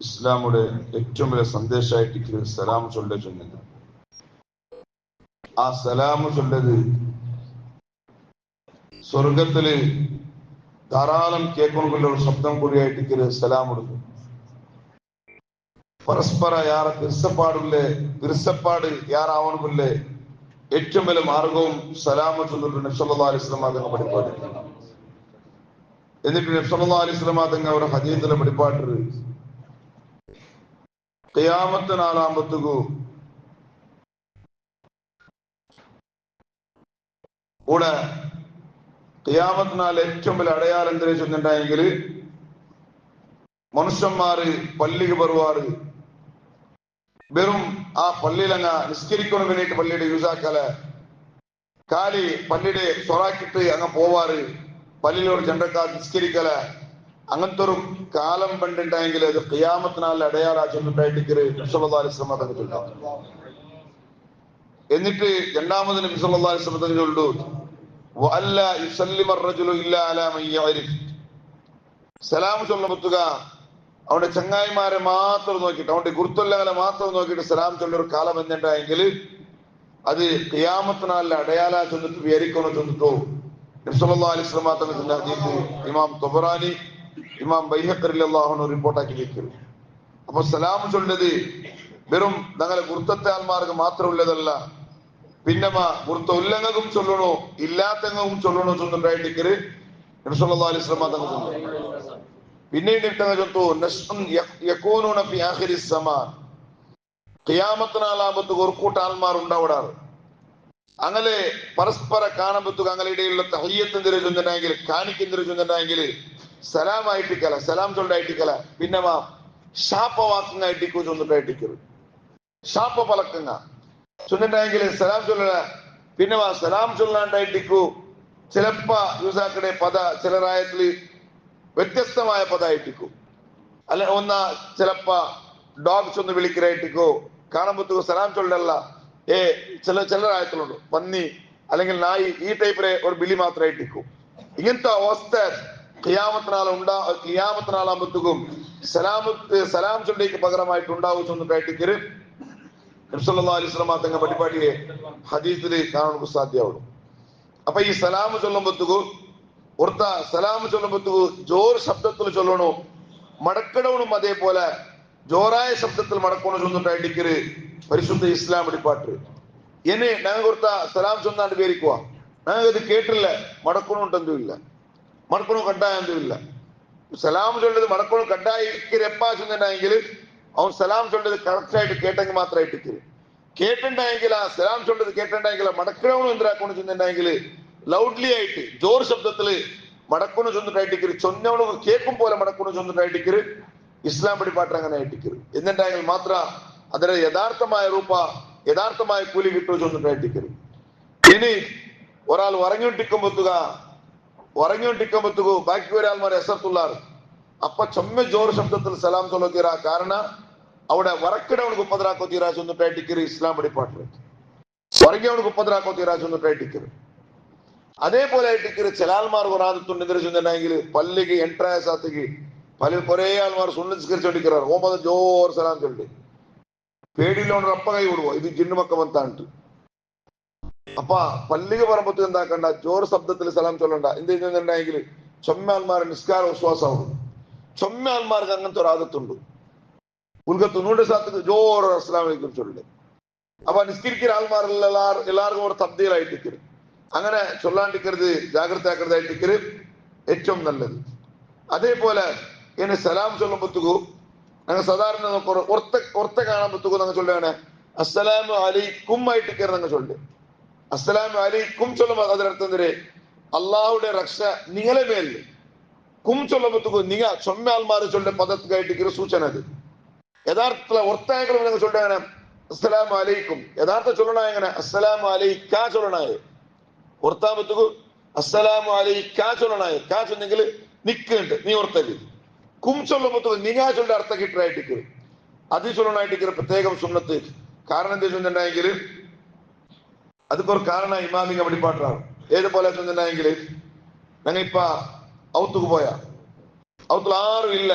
ഇസ്ലാമുടെ ഏറ്റവും വലിയ സന്ദേശമായിട്ട് സലാം ചൊല്ലുന്നത്. ആ സലാം ചൊല്ലത് സ്വർഗത്തില് ധാരാളം കേൾക്കൊണ്ടുള്ള ഒരു ശബ്ദം കൂടിയായിട്ട് സലാം കൊടുക്കും. പരസ്പര യാറെ തിരുസപ്പാട് യാറാവണമില്ലേ ഏറ്റവും വലിയ മാർഗവും സലാം ചൊല്ലിട്ട് നബി സല്ലല്ലാഹു അലൈഹി വസല്ലം തങ്ങൾ പഠിപ്പാട്ട്. എന്നിട്ട് നബി സല്ലല്ലാഹു അലൈഹി വസല്ലം തങ്ങൾ അവരുടെ ഹദീസിലെ പഠിപ്പാട്ട് ഖിയാമത്ത് നാലാമ്പത്തുകു കൂടെ ഖിയാമത്തിനാൽ ഏറ്റവും വലിയ അടയാളം എന്തിനു ചെന്നിട്ടുണ്ടെങ്കിൽ മനുഷ്യന്മാര് പള്ളിക്ക് വരുവാറ് വെറും ആ പള്ളിയിലങ്ങ നിസ്കരിക്കണം വേണ്ടിയിട്ട് പള്ളിയുടെ യൂസാക്കല കാലി പള്ളിയുടെ സൊറാക്കിട്ട് അങ്ങ് പോവാറ് പള്ളിയിലൊരു ജണ്ടക്കാർ നിസ്കരിക്കല അങ്ങനത്തെ ഒരു കാലം കണ്ടിട്ടുണ്ടെങ്കിൽ അത് ഖിയാമത്തിനാൽ അടയാള ചെന്നിട്ടായിട്ട് എന്നിട്ട് രണ്ടാമത് നബി സല്ലല്ലാഹു അലൈഹി വസല്ലം ചൊല്ലു വഅല്ല യുസല്ലിമ റജുലു ഇല്ലാ അലാ മൻ യഅരിഫ്. സലാം ചൊല്ലബത്തുക അവന്റെ ചങ്ങായിമാരെ മാത്രം നോക്കിയിട്ട് അവന്റെ ഗുരുത്തുല്ലകളെ മാത്രം നോക്കിയിട്ട് സലാം ചൊല്ലൊരു കാലം എന്നിട്ടെങ്കിൽ അത് ഖിയാമത്തിനാൽ അടയാള ചെന്നിട്ട് വിവരിക്കണം ചെന്നിട്ടോ നബി സല്ലല്ലാഹു അലൈഹി വസല്ലം തങ്ങളുടെ ഹദീസ് ഇമാം തൊബറാനി ഇമാം ബൈഹഖി റളിയല്ലാഹു അൻഹു റിപ്പോർട്ടാക്കി വെക്കുന്നു. അപ്പൊ സലാം ചൊല്ലത് വെറും ഞങ്ങളെ ഗുരുത്തത്തെ ആൾമാർക്ക് മാത്രമുള്ളതല്ല, പിന്നെ ഗുരുത്ത ഉല്ലങ്ങൾക്കും ചൊല്ലണോ ഇല്ലാത്തങ്ങൾക്കും ചൊല്ലണോ ചൊല്ലുണ്ടായിട്ട് നബി സല്ലല്ലാഹു അലൈഹി വസല്ലം തങ്ങൾ ചൊല്ലുന്നു. പിന്നീട് ഖിയാമത്തിനാലാമ്പത്ത് ഒരു കൂട്ട ആൾമാർ ഉണ്ടാവിടാറ്. അങ്ങനെ പരസ്പര കാണുമ്പത്തുക അങ്ങനെയിടയിലുള്ള തഹയ്യത്തെന്തിരെ ചൊല്ലുന്നുണ്ടെങ്കിൽ കാണിക്കെന്തിരെ ചൊല്ലുന്നുണ്ടെങ്കിൽ സലാം ആയിട്ടിക്കല സലാം ചൊല്ലായിട്ടിക്കല പിന്നെ ശാപവാക്കങ്ങായിട്ടിക്കു ചൊല്ലിട്ടായിട്ടിക്കരു ശാപ പലക്കങ്ങ ചൊല്ലുന്നുണ്ടെങ്കിൽ സലാം ചൊല്ല പിന്നെ സലാം ചൊല്ലാണ്ടായിട്ടിക്കു ചിലപ്പ യൂസാക്കടെ പദ ചില റായത്തില് വ്യത്യസ്തമായ പദമായിട്ടിക്കു അല്ലെ ഒന്ന ചിലപ്പ ഡോഗ്സ് ഒന്ന് വിളിക്കലായിട്ടിക്കോ കാണുമ്പത്തുക സലാം ചൊല്ലല്ല ചില റായത്തിലുണ്ട് പന്നി അല്ലെങ്കിൽ നായി ഈ ടൈപ്പിലെ ഒരു ബിലി മാത്രമായിട്ടിക്കു. ഇങ്ങനത്തെ അവസ്ഥ ഖിയാമത്തിനാലാകുമ്പത്തുക്കും സലാം ചൊല്ലിക്ക് പകരമായിട്ട് ഉണ്ടാവും ചെന്നിട്ടായിട്ട് നബി സല്ലല്ലാഹു അലൈഹി വസല്ലം തങ്ങൾ പരിപാടിയെ ഹദീസിൽ കാണാൻ സാധ്യമാവും. അപ്പൊ ഈ സലാം ചൊല്ലുമ്പത്തുകു ഒർത്ത സലാം ചൊല്ലുമ്പത്തുകു ജോർ ശബ്ദത്തിൽ ചൊല്ലണോ മടക്കടവണും അതേപോലെ ജോറായ ശബ്ദത്തിൽ മടക്കണോ ചൊന്നിട്ടായിട്ട് പരിശുദ്ധ ഇസ്ലാം വെളിപ്പാട്ട്. ഇനി ഞങ്ങൾ കൊടുത്ത സലാം ചൊന്നാണ്ട് പേരിക്കുക ഞങ്ങൾക്ക് ഇത് കേട്ടില്ല മടക്കണുണ്ടെന്തും ഇല്ല, മടക്കണു കണ്ടായെന്തും ഇല്ല. സലാം ചൊല്ലത് മടക്കണു കണ്ടായിക്ക് എപ്പാ ചെന്നിട്ടുണ്ടെങ്കിൽ അവൻ സലാം ചൊല്ലത് കറക്റ്റായിട്ട് കേട്ടെങ്കിൽ മാത്രമായിട്ട് കേട്ടിട്ടുണ്ടെങ്കിൽ ആ സലാം ചൊല്ലത് കേട്ടിട്ടുണ്ടെങ്കിൽ മടക്കണവനും എന്തിനാക്കണം ചെന്നിട്ടുണ്ടെങ്കിൽ ലൗഡ്ലി ആയിട്ട് ജോർ ശബ്ദത്തില് മടക്കണു ചൊന്നിട്ടായിട്ട് ചൊന്നവനും കേൾക്കും പോലെ മടക്കണു ചൊന്നിട്ടായിട്ട് ഇസ്ലാം വെളിപ്പാട്ട് അങ്ങനെ ആയിട്ടിക്കരു എന്നിട്ടെങ്കിൽ മാത്ര അതിന്റെ യഥാർത്ഥമായ കൂലി കിട്ടു ചൊന്നിട്ടായിട്ടിക്കരു. ഇനി ഒരാൾ ഉറങ്ങിക്കൊണ്ടിരിക്കുമ്പത്തുകു ബാക്കി ഒരാൾമാരെ എസർത്തുള്ളാറ് അപ്പൊ ചൊമ്മ ജോർ ശബ്ദത്തിൽ സലാം ചൊല്ലത്തീര കാരണം അവിടെ വറക്കിടവனுக்கு ഉപ്പതരാക്കോത്തീരാ ചൊന്നിട്ടായിട്ടിക്കരു ഇസ്ലാം വെളിപ്പാട്ട് ഉറങ്ങിയവனுக்கு ഉപ്പതരാക്കോത്തീരാ ചൊന്നിട്ടായിട്ടിക്കരു. അതേപോലെ ആയിട്ടിക്കരു ചില ആൾമാർ ഒരാദത്തുണ്ട് എന്തിനു ചൊന്നിട്ടുണ്ടെങ്കിൽ പള്ളിക്ക് എൻട്രായ സാത്തിക്ക് പല കുറേ ആൾമാർ സുന്നിസ്കരിച്ചോണ്ടിരിക്കാറ് ഓമ്പത് ജോർ സലാം ചൊല്ലി പേടിയിലോണ്ട് അപ്പ കൈ വിടുവോ ഇത് ജിന്നുമൊക്കെ വന്നിട്ട് അപ്പ പള്ളിക്ക് പറയുമ്പോ എന്താക്കണ്ട ജോർ ശബ്ദത്തിൽ സലാം ചൊല്ലണ്ട എന്ത് ചെയ്യുന്നുണ്ടെങ്കിൽ ചൊമ്മ ആൾമാരെ നിസ്കാര വിശ്വാസമാണ്. ചൊമ്മ ആൾമാർക്ക് അങ്ങനത്തെ ഒരു ആദത്തുണ്ട് ഉൽഗത്ത് നൂറ് സാത്ത് ജോർ അസ്സലാമു അലൈക്കും ചൊല്ലേ. അപ്പൊ നിസ്കരിക്കുന്ന ആൾമാരെല്ലാം എല്ലാവർക്കും ഒരു തബ്ദീലായിട്ടിക്കരു അങ്ങനെ ചൊല്ലാണ്ടിക്കരുത് ജാഗ്രതയാക്കരുതായിട്ടിക്കരു ഏറ്റവും നല്ലത്. അതേപോലെ ഇനി സലാം ചൊല്ലുമ്പത്തുകു ഞങ്ങൾ സാധാരണ ഒർത്ത കാണുമ്പത്തുകു ഞങ്ങൾ ചൊല്ലുകയാണ് അസ്സലാമു അലൈക്കും ആയിട്ടിക്കരു ഞങ്ങൾ ചൊല്ല്. അസ്സലാമു അലൈക്കും ചൊല്ലുമ്പോ അതിനർത്ഥം എന്തിരെ അള്ളാഹുടെ രക്ഷ നിങ്ങളെ മേലിൽ കും ചൊല്ലുമ്പത്തുകു നിങ്ങ ചൊമ്മ ആൾമാർ ചൊല്ലെ പദത്തിനായിട്ടിക്കരു സൂചന അത്. യഥാർത്ഥ ഒർത്തായങ്ങളും ഞങ്ങൾ ചൊല്ലുകയാണ് അസ്സലാമു അലൈക്കും യഥാർത്ഥ ചൊല്ലണ എങ്ങനെ അസ്സലാമു അലൈക്കാ ചൊല്ലണായ ഒർത്താമ്പത്തുകു അസ്സലാമു അലൈക്കാ ചൊല്ലണായ കാ ചൊന്നെങ്കിൽ നിക്കുന്നുണ്ട് നീ ഓർത്തല്ലേ. കും ചൊല്ലുമ്പത്തുകു നിങ്ങാ ചൊല്ലെ അർത്ഥം കിട്ടായിട്ടിക്കരു അത് ചൊല്ലണായിട്ടിക്കരു പ്രത്യേകം സുന്നത്ത്. കാരണം എന്താ ചൊല്ലുന്നുണ്ടെങ്കിൽ അതിപ്പോ ഒരു കാരണ ഇമാമിങ്ങ വെളിപ്പാട്ടാണ്. ഏതുപോലെ ചൊല്ലുന്നുണ്ടെങ്കിൽ ഞങ്ങൾ ഇപ്പൊ ഔത്തുക്ക് പോയ ഔത്തിൽ ആരും ഇല്ല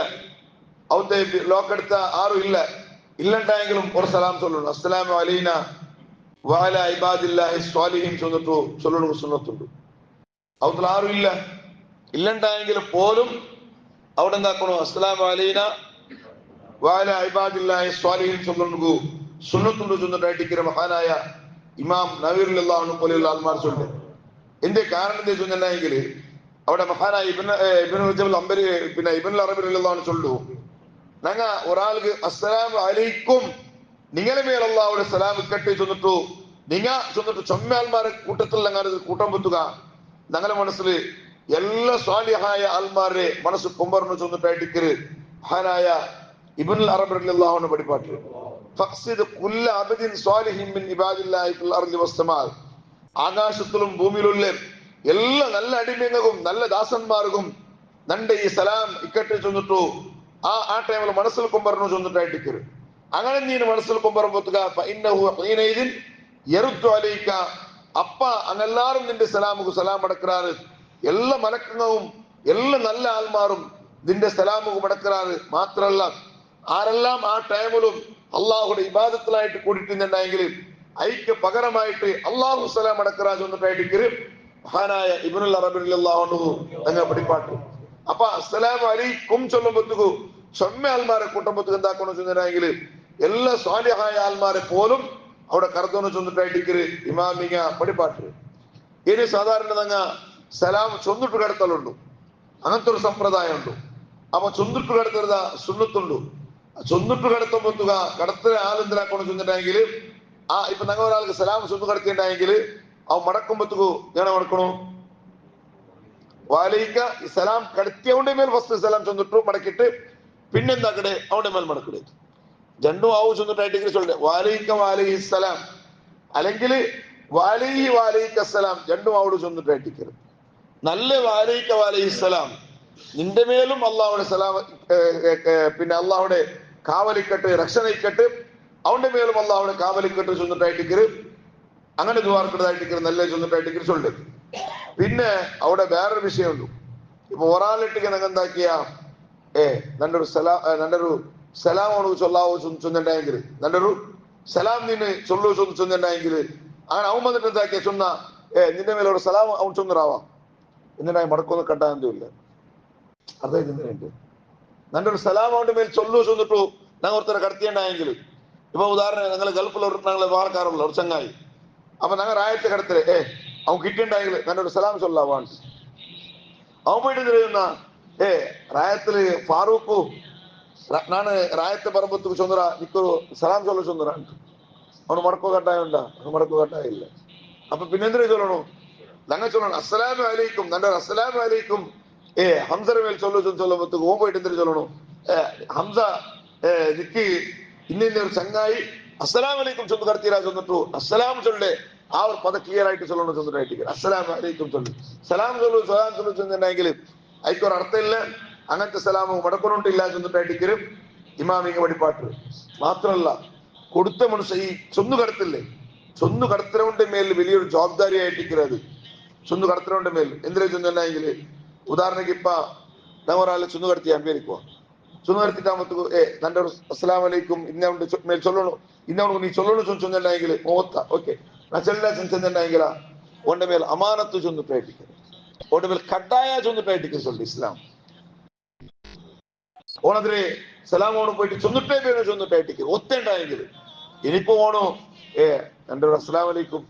അവത്തെ ലോക്കെടുത്ത ആരും ഇല്ലണ്ടായെങ്കിലും ഒരു സലാം ചൊല്ലണം. അസ്സലാമു അലൈന വഅലാ ഇബാദില്ലാഹി സ്വാലിഹീൻ ചൊല്ലണു സുന്നത്തുണ്ട്. അവത്തിൽ ആരും ഇല്ലണ്ടായെങ്കിലും പോലും അവിടെ എന്താക്കണോ? അസ്സലാമു അലൈന വഅലാ ഇബാദില്ലാഹി സ്വാലിഹീൻ ചൊല്ലണു സുന്നത്തുണ്ട് ചൊന്നിട്ടായിട്ട് മഹാനായ ഇമാം നവവി റളിയല്ലാഹു അൻഹു പോലെയുള്ള ആൾമാർ ചൊല്ലുന്നത്. എന്റെ കാരണം എന്താ ചൊല്ലുന്നെങ്കിൽ അവിടെ മഹാനായ ഇബ്നു റജബ് അംബരി ഇബ്നുൽ അറബി റളിയല്ലാഹു അൻഹു ചൊല്ലു, ഞങ്ങ ഒരാൾക്ക് അസ്സലാമു അലൈക്കും നിങ്ങളെ മേൽ അല്ലാഹുവിന്റെ സലാം ഇക്കട്ടെ ചൊന്നിട്ടു ചൊന്നിട്ട് ചൊമ്മയാൽമാരെ കൂട്ടത്തിൽ അങ്ങനെ കൂട്ടം പൊത്തുക. ഞങ്ങളുടെ മനസ്സിൽ എല്ലാ സ്വാലിഹായ ആൽമാരെ മനസ്സ് കൊമ്പറിന് ചൊന്നിട്ടായിട്ട് മഹാനായ ഇബ്നുൽ അറബി റളിയല്ലാഹു അൻഹു പഠിപ്പാട്ട് ഫഖ്സിദ് കുല്ല അബ്ദിൻ സ്വാലിഹിൻ മിൻ ഇബാദില്ലാഹി ഫിൽ അർളി വസ്സമാ, ആകാശത്തിലും ഭൂമിയിലുള്ള എല്ലാ നല്ല അടിമങ്ങൾക്കും നല്ല ദാസന്മാർക്കും നന്റെ ഈ സലാം ഇക്കട്ടെ ചൊന്നിട്ടു ആ ടൈമിൽ മനസ്സിൽ കൊമ്പറിന് ചൊന്നിട്ടായിട്ട് അങ്ങനെ നീ മനസ്സിൽ കൊമ്പറം പൊത്തുക. അപ്പ അങ്ങെല്ലാരും നിന്റെ സലാമുക്ക് സലാം മടക്കാറ്. എല്ലാ മലക്കങ്ങളും എല്ലാ നല്ല ആൽമാരും നിന്റെ സലാമുക്ക് മടക്കാറ്. മാത്രല്ല ആരെല്ലാം ആ ടൈമിലും അള്ളാഹുടെ ഇബാദത്തിലായിട്ട് കൂടിയിട്ടുണ്ടെങ്കിൽ ഐക്യ പകരമായിട്ട് അള്ളാഹു സലാം മടക്കറാ ചൊന്നിട്ടായിട്ട് മഹാനായ ഇബ്നുൽ അറബി റളിയല്ലാഹു അൻഹു തങ്ങൾ പഠിപ്പാട്ട്. അപ്പൊ അസ്സലാമു അലൈക്കും ചൊല്ലുമ്പോഴത്തേക്കു ചൊമ്മ ആൽമാരെ കൂട്ടുമ്പോഴത്തേക്ക് എന്താക്കണോ ചൊന്നിട്ടെങ്കിൽ എല്ലാ സ്വാലിഹായ ആൽമാരെ പോലും അവിടെ കറുത്തോന്ന് ചൊന്നിട്ടായിട്ട് ഇമാമിങ്ങ പഠിപ്പാട്ട്. ഇനി സാധാരണ തങ്ങ സലാം ചൊന്നിട്ട് കടത്തലുണ്ട്, അങ്ങനത്തെ ഒരു സമ്പ്രദായം ഉണ്ട്. അപ്പൊ ചൊന്നിട്ട് കടത്തരുത സുന്നത്തുണ്ട്. ചൊന്നിട്ട് കടത്തുമ്പോത്തുക കടത്തിലെ ആളെന്തിനാക്കണോ ചൊന്നിട്ടെങ്കിൽ ഇപ്പൊ ഞങ്ങൾ ഒരാൾക്ക് സലാം ചൊന്നു കടത്തിണ്ടായെങ്കിൽ അവൻ മടക്കുമ്പോഴത്തേക്കു ഞാൻ മടക്കണോ വാലയിക്ക ഈ സലാം കടത്തിയവന്റെ മേൽ ഫസ്റ്റ് സലാം ചൊന്നിട്ടു മടക്കിട്ട് പിന്നെന്താക്കടെ അവന്റെ മേൽ മടക്കടെ രണ്ടും ആവും ചൊന്നിട്ടായിട്ട് ചൊല്ലേ വാലയിക്ക വാലൈഹി സലാം അല്ലെങ്കിൽ വാലൈഹി വാലൈക്ക സലാം രണ്ടും അവിടെ ചൊന്നിട്ടായിട്ട് നല്ല വാലയിക്ക വാലൈഹി സലാം നിന്റെ മേലും അള്ളാഹുടെ സലാം പിന്നെ അള്ളാഹുടെ കാവലിക്കട്ട് രക്ഷണയിക്കട്ട് അവന്റെ മേലും അള്ളാഹുടെ കാവലിക്കട്ട് ചൊന്നിട്ടായിട്ട് അങ്ങനെ ദ്വാർക്കട്ടതായിട്ട് നല്ല ചൊന്നിട്ടായിട്ട് ചൊല്ലേ. പിന്നെ അവിടെ വേറൊരു വിഷയമുണ്ട്. ഇപ്പൊ ഒരാളിട്ടിക്ക് ഞങ്ങൾ എന്താക്കിയ നല്ലൊരു സലാം അവനു ചൊല്ലാവോ ചൊന്നിട്ടുണ്ടെങ്കിൽ നല്ലൊരു സലാം നിന്നെ ചൊല്ലു ചൊന്നിട്ടുണ്ടെങ്കിൽ അങ്ങനെ അവൻ വന്നിട്ട് എന്താക്കിയ ചൊന്ന നിന്റെ മേലെ ഒരു സലാം അവൻ ചൊന്നിറാവാം എന്നിട്ടായി മടക്കൊന്നും കണ്ടാകുന്നില്ല. അതായത് നല്ലൊരു സലാം അവന്റെ മേൽ ചൊല്ലു ചൊന്നിട്ടു ഞങ്ങൾ ഒരുത്തരെ കടത്തിയുണ്ടായെങ്കിൽ ഇപ്പൊ ഉദാഹരണം ഞങ്ങൾ ഗൾഫിൽ ഞങ്ങളെ വാർക്കാറുള്ള ഒരു ചങ്ങായി അപ്പൊ ഞങ്ങൾ റായത്തെ കടത്തില് അവൻ കിട്ടിയുണ്ടായെങ്കിൽ നല്ലൊരു സലാം ചൊല്ലാവാണ്. അവൻ പോയിട്ട് തിരിയുന്ന റായത്തില് ഫാറൂഖു നാണ് റായത്തെ പറമ്പത്ത് ചൊന്നറ നിക്കൊരു സലാം ചൊല്ല ചൊന്നറ അവന് മടക്കോ കട്ടായുണ്ടാ? മടക്കോ കട്ടായില്ല. അപ്പൊ പിന്നെന്തിനാ ചൊല്ലണോ? ഞങ്ങൾ ചൊല്ലണം അസ്സലാമു അലൈക്കും നല്ലൊരു അസ്സലാമു അലൈക്കും ഹംസയുടെ മേൽ ചൊല്ലുമ്പത്ത് ഓൻ പോയിട്ട് എന്തിനു ചൊല്ലണോ? ഹംസ നിക്ക് ഇന്ന ഒരു ചങ്ങായി അസ്സലാമു അലൈക്കും ചൊന്ന് കടത്തിരാ ചൊന്നിട്ടു അസ്സലാം ചൊല്ലേ ആ ഒരു പദം ക്ലിയർ ആയിട്ട് ചൊല്ലണം ചൊന്നിട്ടായിട്ട് അസ്സലാമു അലൈക്കും ചൊല്ലു സലാം ചൊല്ലു ചൊന്നിട്ടുണ്ടെങ്കിൽ അതിക്കൊരു അർത്ഥമില്ല. അങ്ങനത്തെ സലാമു മടക്കൊണ്ടില്ല ചൊന്നിട്ടായിട്ട് ഇമാമിങ്ങ വഴിപാട്ട്. മാത്രമല്ല കൊടുത്ത മനുഷ്യ ഈ ചൊന്നു കടത്തില്ലേ ചൊന്നു കടത്തരവന്റെ മേൽ വലിയൊരു ജവാബ്ദാരി ആയിട്ടിരിക്കുന്നത്. ചൊന്നു കടത്തരവന്റെ മേൽ എന്തിനാ ചൊന്നുണ്ടെങ്കിൽ ഉദാഹരണക്ക് ഇപ്പ ഞാൻ ഒരാളെ ചൊന്നു കടത്തി അമ്പേരിക്കുവാ ചൊന്നു കടത്തിട്ടാകുമ്പോ നന്റെ അസ്സലാം വലൈക്കും ഇന്ന മേൽ ചൊല്ലണു ഇന്നവണു നീ ചൊല്ലണു ചൊന്നിട്ടുണ്ടെങ്കിൽ ഓത്ത ഓക്കെ ഞാൻ ചെല്ലാ ചെന്നിട്ടുണ്ടെങ്കിൽ ഓന്റെ മേൽ അമാനത്ത് ചൊന്നിട്ടായിട്ടിരിക്കുന്നത് ഓന്റെ മേൽ കട്ടായ ചൊന്നിട്ടായിട്ടിരിക്കും ചൊല്ലു ഇസ്ലാം. ഓണതിരെ സലാം ഓണ് പോയിട്ട് ചൊന്നിട്ടേ പേര് ചൊന്നിട്ടായിട്ടിരിക്കും ഒത്തേണ്ടായെങ്കിൽ ഇനിയിപ്പോ ഓണോ എന്റെ അസ്സലാം വലൈക്കും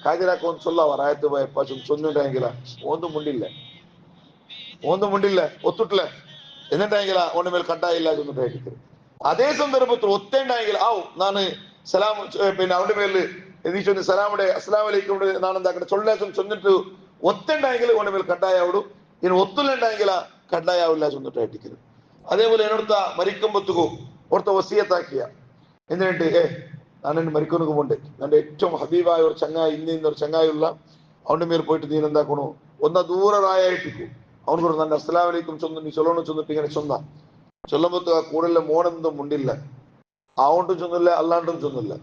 ഹാജരാക്കോ ചൊല്ലാവാ റായത്ത് പോയപ്പോ ചൊന്നിട്ടായെങ്കില ഓന്തും മുണ്ടില്ല ഒത്തുട്ടില്ല എന്നിട്ടായെങ്കില ഓന്റെ മേൽ കട്ടായില്ല ചൊന്നിട്ടായിട്ടിരിക്കും. അതേ സന്ദർഭത്തിൽ ഒത്തേണ്ടായെങ്കിൽ നാണ് സലാം പിന്നെ അവന്റെ മേല് നീ ചൊന്ന് സലാമുടെ അസ്സലാം വലൈക്കും നാണെന്താക്കട്ടെ ചൊന്നിട്ട് ഒത്തുണ്ടായെങ്കിൽ ഓന്റെ മേൽ കട്ടായാവിടും. ഇനി ഒത്തുണ്ടായെങ്കില കട്ടായാവില്ല ചൊന്നിട്ടായിട്ടിരിക്കുന്നത്. അതേപോലെ എന്നോടത്ത മരിക്കുമ്പത്തുകു ഓർത്ത വസിയത്താക്കിയ എന്നിട്ട് ഞാനെന്നെ മരിക്കുന്നതിന് മുമ്പ് എന്റെ ഏറ്റവും ഹബീബായ ഒരു ചങ്ങായി ഇന്നൊരു ചങ്ങായുള്ള അവന്റെ മേൽ പോയിട്ട് നീ എന്താക്കണു ഒന്ന ദൂരറായിട്ടിരിക്കും അവനക്ക് നല്ല അസ്സലാം വലൈക്കും ചൊന്നു നീ ചൊല്ലണു ചൊന്നിട്ട് ഇങ്ങനെ ചൊല്ലുമ്പത്തുക കൂടുതൽ മോണെന്തും മുണ്ടില്ല ആവണ്ടും ചൊന്നില്ല അല്ലാണ്ടും ചൊന്നില്ല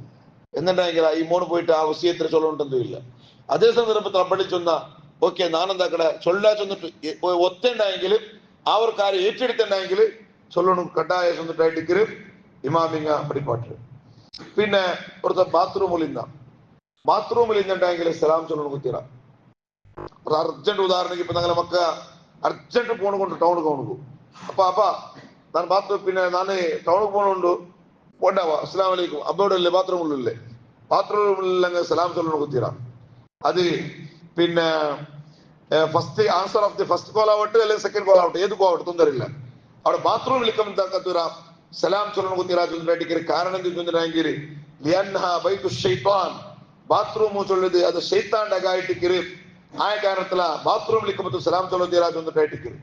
എന്നിട്ടെങ്കിൽ ഈ മോണ് പോയിട്ട് ആ വസിയത്തിന് ചൊല്ലണ്ടെന്നും ഇല്ല. അതേ സന്ദർഭത്തിൽ അപ്പടി ചൊന്ന ഓക്കെ നാനെന്താക്കട ചൊല്ലാ ചൊന്നിട്ട് ഒത്തുണ്ടായെങ്കിൽ ആ ഒരു കാര്യം ഏറ്റെടുത്തുണ്ടായെങ്കിൽ சொல்லணும் கட்டாய சொந்துட்டாயிட்டு இமாமிங்க படிப்பாட்டு. പിന്നെ പുറത്തെ ബാത്റൂമിൽ ഇന്നുണ്ടെങ്കിൽ സലാം ചൊല്ലണം കുത്തിരാ. ഒരു അർജന്റ് ഉദാഹരണക്ക് ഇപ്പൊ ഞങ്ങളെ മക്ക അർജന്റ് പോണുകൊണ്ട് ടൗണിൽ പോകും. അപ്പ ನಾನು ಬಾತ್ರೂಮ್ പിന്നെ ನಾನು ಟೌನ್ಗೆ പോണുണ്ട് പോണ്ടാവാ അസ്സലാമു അലൈക്കും അബ്ബോടല്ലേ ബാത്റൂമിലല്ലേ ബാത്റൂമിൽ സലാം ചൊല്ലണം കുത്തിരാ. അത് പിന്നെ first answer of the first call ആവട്ടെ അല്ലെങ്കിൽ സെക്കൻഡ് കോൾ ആവട്ടെ ഏത് പോവട്ടെ ತೊಂದರೆಯಿಲ್ಲ. അവിടെ ബാത്റൂമിൽ എന്താക്കത്തൂര സലാം ചൊല്ലണം കുത്തിരാ ചൊല്ലിട്ട് കാരണം എന്ത് ചൊല്ലിട്ടെങ്കിൽ ലിയൻഹ ബൈതു ഷൈത്താൻ ബാത്റൂം ചൊല്ലുന്നത് അത് ഷൈത്താന്റെ അകായിട്ടിക്കര് ആയ കാരണത്തില ബാത്റൂമിൽ സലാം ചൊല്ലുതീരാ ചൊല്ലിട്ടായിട്ടിക്കര്.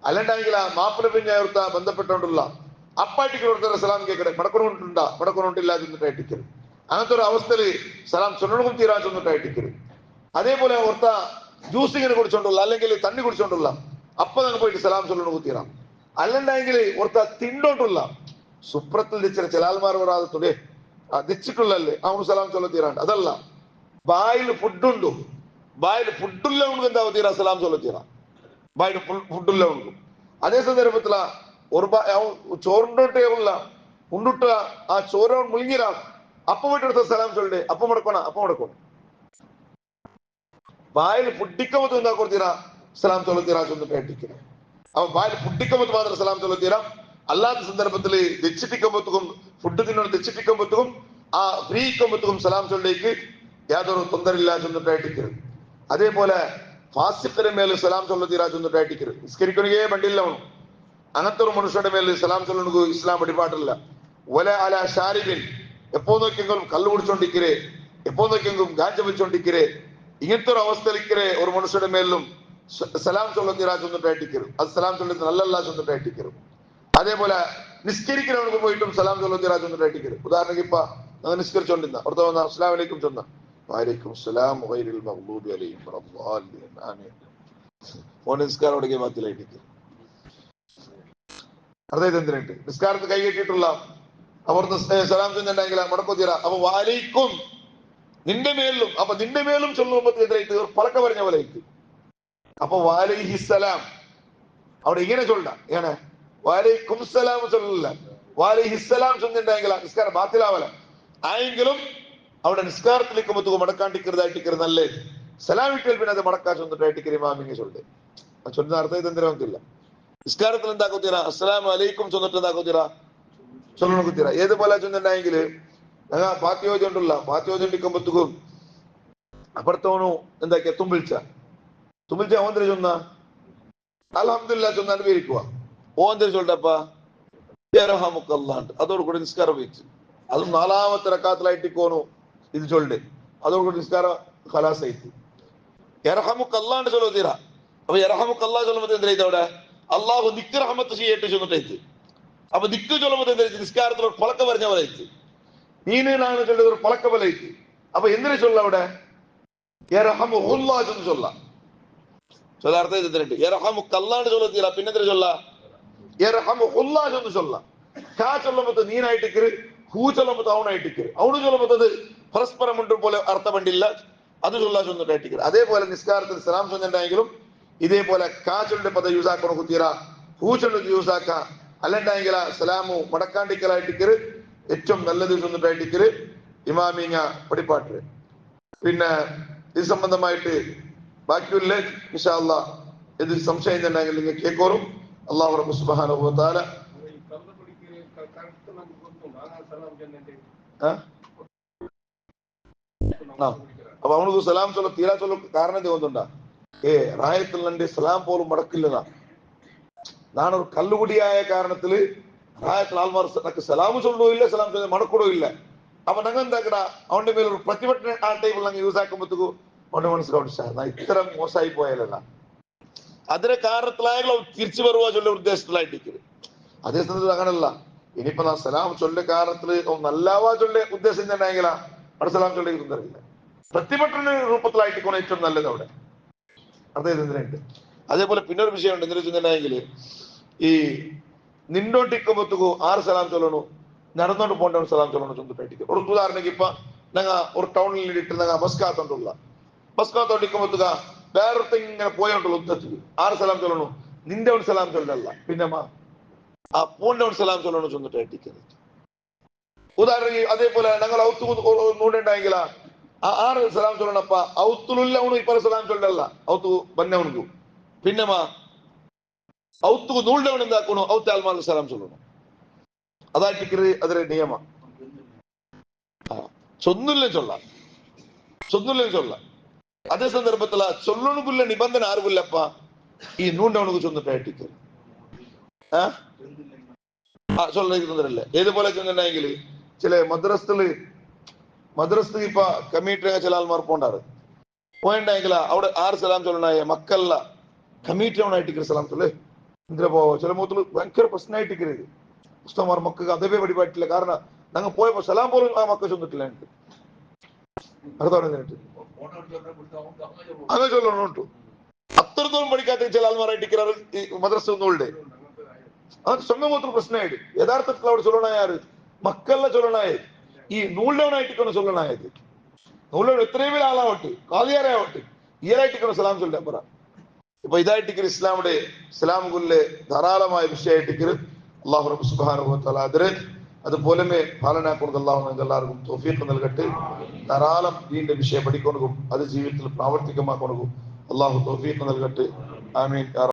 അല്ലാണ്ടെങ്കിൽ ആ മാപ്പിള പിന്നെ ബന്ധപ്പെട്ടുകൊണ്ടുള്ള അപ്പാട്ടിക്ക് കൊടുത്ത സലാം കേൾക്കട്ടെ മടക്കൊണ്ടില്ല ചെന്നിട്ടായിട്ടിക്കര്. അങ്ങനത്തെ ഒരു അവസ്ഥയിൽ സലാം ചൊല്ലണം തീരാ ചെന്നിട്ടായിട്ടിക്കര്. അതേപോലെ ഓർത്ത ജ്യൂസ് ഇങ്ങനെ കുടിച്ചോണ്ടുള്ള അല്ലെങ്കിൽ തണ്ണി കുടിച്ചോണ്ടുള്ള അപ്പൊ തന്നെ പോയിട്ട് സലാം ചൊല്ലണം തീരാം. അല്ലണ്ടെങ്കിൽ ഓർത്ത തിണ്ടോണ്ടുള്ള സുപ്രത്തിൽ ദിച്ചിര ചില ആൾമാർ വരാതെ ദിച്ചിട്ടുള്ളല്ലേ അവന് സലാം ചൊല്ല തീരാണ്ട്. അതല്ല ബായിൽ ഫുഡുണ്ടു ബായിൽ ഫുഡുള്ള ഉണക്ക് എന്താ തീരാ സലാം ചൊല്ല തീരാ ബായിൽ ഫുഡുള്ള ഉണക്കും. അതേ സന്ദർഭത്തില ഒരു ചോറിൻ്റെ ഉള്ള ഉണ്ടിട്ട ആ ചോര മുഴുങ്ങിരാ അപ്പൊ പോയിട്ട് എടുത്ത സലാം ചൊല്ലേ അപ്പൊ മുടക്കണം ബായിൽ ഫുഡിക്കമ്പത്ത് എന്താ കൊടുത്തീരാ സലാം ചൊല്ല തീരാ ചൊന്നിട്ടായിട്ടിരിക്കുന്നത്. അപ്പൊ ബായിൽ ഫുഡിക്കമ്പത്ത് മാത്രം സലാം ചൊല്ല തീരാം. അല്ലാത്ത സന്ദർഭത്തിൽ ദച്ചിട്ടിക്കമ്പത്തും ഫുഡ് തിന്നോട് ദച്ചിട്ടിക്കമ്പത്തും ആ ഫ്രീ കമ്പത്തും സലാം ചൊല്ലേക്ക് യാതൊരു ತೊಂದರೆಯಿಲ್ಲ ചെന്നിട്ടായിട്ടിരിക്കരുത്. അതേപോലെ ഫാസിഖിന്റെ മേൽ സലാം ചൊല്ല തീരാ ചെന്നിട്ടായിട്ടിരിക്കരുത്. നിസ്കരിക്കണേ വണ്ടിയില്ല അങ്ങനത്തെ ഒരു മനുഷ്യരുടെ മേൽ സലാം ചൊല്ലണ ഇസ്ലാം പഠിപ്പാട്ടില്ല. ഒല അല ഷാരിബിൻ എപ്പോ നോക്കിയെങ്കിലും കല്ല് കുടിച്ചോണ്ടിരിക്കരേ എപ്പോ നോക്കിയെങ്കിലും ഗാഞ്ച വെച്ചോണ്ടിരിക്കരേ ഇങ്ങനത്തെ ഒരു അവസ്ഥയിലിക്കരേ ഒരു മനുഷ്യരുടെ മേലും സലാം ചൊല്ല തീരാ ചെന്നിട്ടായിട്ടിരിക്കരുത്. അത് സലാം ചൊല്ലി നല്ലല്ല ചെന്നിട്ടായിട്ടിരിക്കരുത്. അതേപോലെ നിസ്കരിക്കുന്നവർക്ക് പോയിട്ടും സലാം ചൊല്ല തീരാ ചെന്നിട്ടായിട്ടിരിക്കരുത്. ഉദാഹരണക്ക് ഇപ്പൊ നിസ്കരിച്ചോണ്ടിരുന്ന പുറത്ത് വന്ന അസ്സലാമു അലൈക്കും ചൊന്ന വഅലൈക്കും സലാം ഗൈറിൽ മഗ്ദൂബി അലൈഹിം വലദ്ദാലിൻ ആമീൻ ഓൻ നിസ്കാരം ഒടുങ്ങിയ ബാത്തിലായിട്ടിരിക്കും. അതായത് എന്തിനുണ്ട് നിസ്കാരത്ത് കൈ കെട്ടിയിട്ടുള്ള അവിടുന്ന് സലാം ചെന്നുണ്ടെങ്കിൽ മടക്കോ തീരാ. അപ്പൊ വാലൈക്കും നിന്റെ മേലും അപ്പൊ നിന്റെ മേലും ചൊല്ലുമ്പോഴത്തേക്ക് പലക്ക പറഞ്ഞ പോലെ ആയിട്ട് അപ്പൊ വാലൈഹിസ്സലാം അവിടെ ഇങ്ങനെ ചൊല്ല ഏണ് വാലൈക്കും സലാം ചൊല്ലില്ല വാലൈഹിസ്സലാം ചൊന്നിട്ടുണ്ടെങ്കിൽ നിസ്കാരം ബാത്തിലാവല ആയെങ്കിലും അവിടെ നിസ്കാരത്തിലേക്ക് മടക്കാണ്ടിക്കരുതായിട്ടിക്കരുത് നല്ലേ സലാം ഇട്ടാൽ പിന്നെ അത് മടക്കാൻ ചൊന്നിട്ടായിട്ടിക്കരി മാമിങ്ങ ചൊല്ലേ ചൊല്ലുന്ന അർത്ഥം എന്തിനാ നിസ്കാരത്തിൽ എന്താക്കത്തീരാ അസ്സലാമു അലൈക്കും ചൊന്നിട്ട് എന്താക്കത്തീരാ ചൊല്ലണം കുത്തീരാ. ഏതുപോലെ ചൊന്നിട്ടുണ്ടെങ്കിൽ പാത്തിയോജുണ്ടല്ല പാത്തിയോജുണ്ടിക്കുമ്പത്തുക്കും അപ്പുറത്തോണു എന്താക്കിയ തുമ്പിൾച്ച ഓന്തര ചൊന്ന അൽഹംദുലില്ലാഹ് ചൊന്ന അനുഭവിക്കുക ഓന്തര ചൊല്ലപ്പ അതോടുകൂടി നിസ്കാരം വെച്ച് അതും 4ാമത്തെ റക്കാത്തിലായിട്ടിക്കോണു ഇത് ചൊല്ല് അതോടുകൂടി നിസ്കാരം ഖലാസായിട്ട് യർഹമുക്കല്ലാണ്ട് ചൊല്ലോ തീരാ. അപ്പൊ യർഹമുക്കല്ലാ ചൊല്ലുമ്പോൾ എന്താ അവിടെ അള്ളാഹു ദിക്ക് റഹ്മത്ത് ചെയ്യട്ടെ ചൊന്നിട്ടേക്ക്. അപ്പൊ ദിക്ക് ചൊല്ലുമ്പോൾ എന്താ നിസ്കാരത്തിൽ ഒരു പളക്ക പറഞ്ഞ പോലെ നീനാണ് ചൊല്ലത് ഒരു പളക്ക പോലെ. അപ്പൊ എന്തിനു ചൊല്ല അവിടെ യർഹമുല്ലാ ചൊന്ന് ചൊല്ല ചൊല്ല അർത്ഥം ചെയ്തിട്ട് യർഹമുക്കല്ലാണ്ട് ചൊല്ല തീരാ. പിന്നെന്തിനു ചൊല്ല യർഹമുല്ലാ ചൊന്ന് ചൊല്ല. കാ ചൊല്ലുമ്പോൾ നീനായിട്ടിക്കര് ഹൂ ചൊല്ലുമ്പോൾ അവണായിട്ടിക്കര് അവണ് ചൊല്ലുമ്പോൾ പരസ്പരം ഉണ്ട് പോലെ അർത്ഥമുണ്ടില്ല അത് ചൊല്ലാ ചൊന്നിട്ടായിട്ടിക്കര്. അതേപോലെ നിസ്കാരത്തിൽ സലാം ചൊന്നുണ്ടെങ്കിലും ഇതേപോലെ കാച്ചൊല്ലിന്റെ പദം യൂസാക്കണം കുത്തീര ഹൂ ചൊല്ലി യൂസാക്ക അല്ലണ്ടെങ്കിൽ സലാമു മടക്കാണ്ടിക്കലായിട്ടിക്കര് ഏറ്റവും നല്ലത് ചൊന്നിട്ടായിട്ടിക്കര് ഇമാമിങ്ങ പഠിപ്പാട്ട്. പിന്നെ ഇത് സംബന്ധമായിട്ട് ബാക്കിയുള്ള ഇൻഷാ അല്ലാഹ് ഇതിൽ സംശയം ഉണ്ടെങ്കിൽ നിങ്ങൾ കേൾക്കോറും. അല്ലാഹു റബ്ബ് സുബ്ഹാനഹു വ തആല അപ്പൊ അവനക്ക് സലാം ചൊല്ല തീരാ ചൊല്ല കാരണം തോന്നുന്നുണ്ടാ റായത്തുള്ളന്റെ സലാം പോലും മടക്കില്ലതാ. നാണൊരു കല്ലുകുടിയായ കാരണത്തില് റായത്തിൽ ആൾമാർ സലാം ചൊല്ലുകയില്ല സലാം ചൊല്ല മടക്കൂടും ഇല്ല. അപ്പൊ ഞങ്ങൾ എന്താക്കട അവന്റെ മേലൊരു പ്രതിപക്ഷ ആ ടൈപ്പിൽ ഞങ്ങൾ യൂസ് ആക്കുമ്പോഴത്തേക്കു അവന്റെ മനസ്സിലാവും ഇത്തരം മോശമായി പോയാലല്ല അതിന്റെ കാരണത്തിലായാലും തിരിച്ചു വരുവാ ചൊല്ല ഉദ്ദേശത്തിലായിട്ടിരിക്കുന്നത്. അതേ സമയത്ത് അങ്ങനല്ല ഇനിയിപ്പോ നാ സലാം ചൊല്ല കാരണത്തില് നല്ലാവാ ചൊല്ല ഉദ്ദേശം തന്നെയെങ്കിൽ അവിടെ സലാം ചൊല്ലേക്ക് തോന്നറിയില്ല പ്രതിപക്ഷ രൂപത്തിലായിട്ടിരിക്കണം ഏറ്റവും നല്ലത് അവിടെ അതായത് എന്തിനുണ്ട്. അതേപോലെ പിന്നൊരു വിഷയമുണ്ട് എന്തിനു വെച്ചിട്ടുണ്ടെങ്കിൽ ഈ നിന്നോട്ടിക്കുമ്പോഴത്തേക്കു 6 സലാം ചൊല്ലണു നടന്നോണ്ട് പോകേണ്ട സലാം ചൊല്ലണം ചൊന്നിട്ടായിട്ടിരിക്കും. ഒരു ഉദാഹരണക്ക് ഇപ്പൊ ഞങ്ങൾ ഒരു ടൗണിൽ ഇട്ട് ഞങ്ങൾ ബസ് കാത്തോണ്ടിക്കുമ്പോഴത്തേക്ക വേറൊരുത്ത ഇങ്ങനെ പോയോണ്ടുള്ള ഉദ്ദേശത്തിൽ 6 സലാം ചൊല്ലണു നിന്റെ ഒരു സലാം ചൊല്ലല്ല പിന്നെമാ ആ പൂണ്ടവൻ സലാം ചൊല്ലണം ചൊന്നിട്ട് അടിക്കരുത്. ഉദാഹരണം അതേപോലെ ഞങ്ങൾ ഔത്ത് നൂണ്ടുണ്ടായെങ്കില ആ ആറ് സലാം ചൊല്ലണപ്പ ഔത്തുലുള്ള ಅವನು ಇಪ್ಪರ സലാം ചൊല്ലಲ್ಲ ಔತು ಬನ್ನವನಿಗೂ പിന്നെമാ ഔത്തുకు നൂണ്ടവൻ എന്താക്കണു ഔത്ത് ആൽമാർക്ക് സലാം ചൊല്ലണം. അതായിട്ടിക്കരുത് അതിന്റെ നിയമ. ചൊന്നില്ല ചൊല്ല അതേ സന്ദർഭത്തില ചൊല്ലണക്കുള്ള നിബന്ധന ആർക്കില്ലപ്പ ഈ നൂണ്ടവനുക്ക് ചൊന്നിട്ട് അടിക്കരുത്. ചൊല്ലിക്കുന്നതല്ലേ ഏതുപോലെ ചെന്നിട്ടുണ്ടെങ്കിൽ ചില മദ്രസ്ത് ഇപ്പൊ കമ്മിറ്റി ചില ആൾമാർ പോണ്ടാറ് പോയിണ്ടെങ്കിൽ അവിടെ ആറ് സലാം ചൊല്ലണായ മക്കല്ല കമ്മിറ്റി അവനായിട്ടിക്കരു സലാം ചൊല്ലേ എന്തിനാ പോവോ ചില മുഖത്തിൽ ഭയങ്കര പ്രശ്നമായിട്ടിക്കരുത്. ഉസ്താമാർ മക്കൾക്ക് അതവേ വഴിപാട്ടില്ല. കാരണം ഞങ്ങൾ പോയപ്പോ സലാം പോലും ആ മക്ക ചൊന്നിട്ടില്ല എനിക്ക് അർത്ഥം അങ്ങനെ ചൊല്ലണോട്ടു. അത്രത്തോളം പഠിക്കാത്ത ചില ആൾമാരായിട്ടിക്കറാറ് ഈ മദ്രസ ഒന്നുകളുടെ അത് സ്വന്തം മാത്രം പ്രശ്നമായിട്ട് യഥാർത്ഥത്തിൽ അവിടെ ചൊല്ലണായാറ് മക്കളെ ചൊല്ലണായ ഈ നൂലിനവനായിട്ടിക്കണം ചൊല്ലണായത്. നൂലിനവൻ എത്രയും വലിയ ആളാവട്ടെ കാതിയാരാവട്ടെ ഈരായിട്ടിക്കണം സലാം ചൊല്ലാൻ പറ. ഇപ്പൊ ഇതായിട്ടിക്കർ ഇസ്ലാമുടെ ഇസ്ലാമുകളിലെ ധാരാളമായ വിഷയമായിട്ടിക്കർ അള്ളാഹു റബ്ബ് സുബ്ഹാനഹു വ തആല അതിരെ അതുപോലെ പാലനാക്കുന്നത് അള്ളാഹു നിങ്ങൾക്ക് എല്ലാവർക്കും തൗഫീഖ് നൽകട്ടെ. ധാരാളം ദീന്റെ വിഷയം പഠിക്കൊണ്ടും അത് ജീവിതത്തിൽ പ്രാവർത്തികമാക്കൊണ്ടും അള്ളാഹു തൗഫീഖ് നൽകട്ടെ. ആമീൻ.